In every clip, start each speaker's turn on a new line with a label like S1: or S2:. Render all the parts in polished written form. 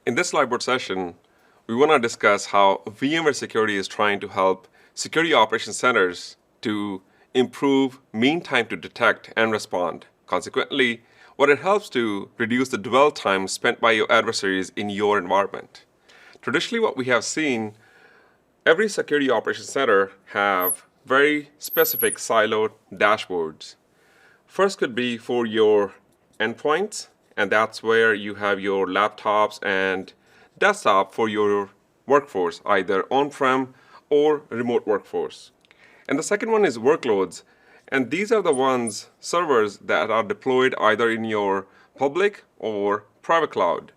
S1: In this lightboard session, we want to discuss how VMware Security is trying to help security operations centers to improve mean time to detect and respond. Consequently, what it helps to reduce the dwell time spent by your adversaries in your environment. Traditionally, what we have seen, every security operations center have very specific siloed dashboards. First could be for your endpoints, and that's where you have your laptops and desktop for your workforce, either on-prem or remote workforce. And the second one is workloads, and these are the servers that are deployed either in your public or private cloud.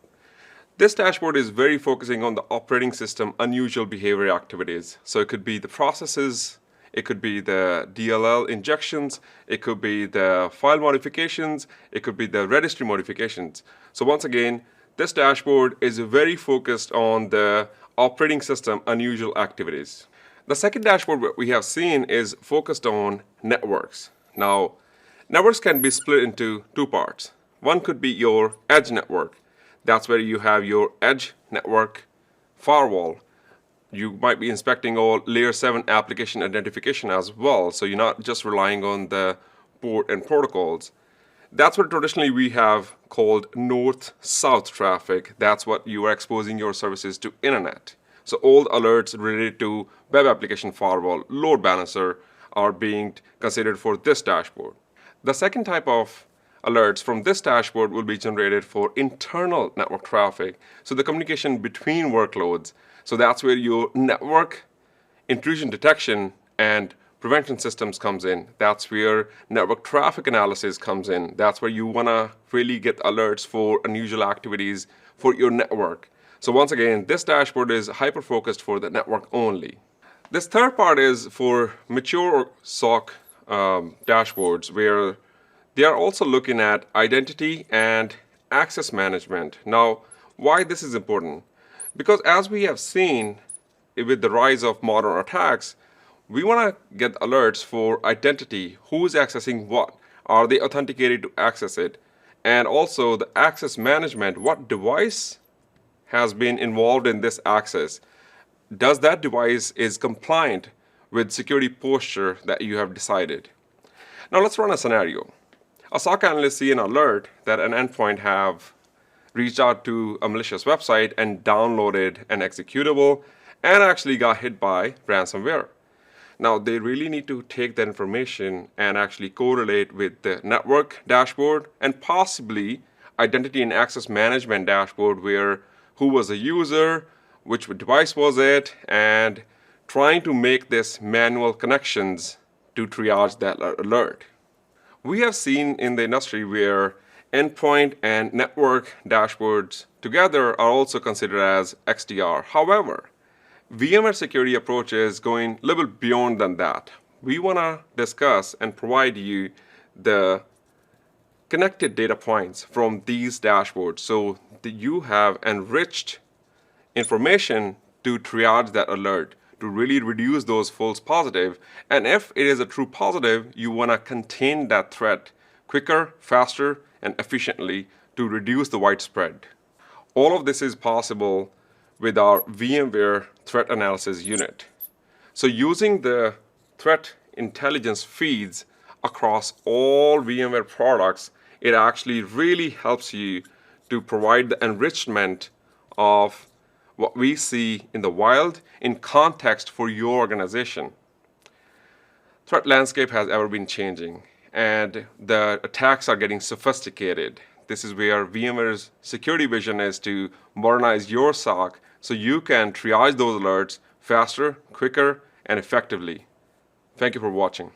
S1: This dashboard is very focusing on the operating system unusual behavior activities. So it could be the processes, it could be the DLL injections, it could be the file modifications, it could be the registry modifications. So once again, this dashboard is very focused on the operating system unusual activities. The second dashboard that we have seen is focused on networks. Now, networks can be split into two parts. One could be your edge network. That's where you have your edge network firewall. You might be inspecting all layer 7 application identification as well, so you're not just relying on the port and protocols. That's what traditionally we have called north-south traffic. That's what you are exposing your services to internet. So all the alerts related to web application firewall, load balancer are being considered for this dashboard. The second type of alerts from this dashboard will be generated for internal network traffic. So the communication between workloads. So that's where your network intrusion detection and prevention systems comes in. That's where network traffic analysis comes in. That's where you want to really get alerts for unusual activities for your network. So once again, this dashboard is hyper-focused for the network only. This third part is for mature SOC dashboards, where they are also looking at identity and access management. Now, why this is important? Because as we have seen with the rise of modern attacks, we want to get alerts for identity. Who's accessing what? Are they authenticated to access it? And also the access management. What device has been involved in this access? Does that device is compliant with security posture that you have decided? Now let's run a scenario. A SOC analyst see an alert that an endpoint have reached out to a malicious website and downloaded an executable and actually got hit by ransomware. Now they really need to take that information and actually correlate with the network dashboard and possibly identity and access management dashboard, where who was the user, which device was it, and trying to make this manual connections to triage that alert. We have seen in the industry where endpoint and network dashboards together are also considered as XDR. However, VMware Security approach is going a little beyond than that. We want to discuss and provide you the connected data points from these dashboards so that you have enriched information to triage that alert, to really reduce those false positive. And if it is a true positive, you want to contain that threat quicker, faster, and efficiently to reduce the widespread. All of this is possible with our VMware Threat Analysis Unit. So using the threat intelligence feeds across all VMware products, it actually really helps you to provide the enrichment of what we see in the wild in context for your organization. Threat landscape has ever been changing, and the attacks are getting sophisticated. This is where VMware's security vision is to modernize your SOC so you can triage those alerts faster, quicker, and effectively. Thank you for watching.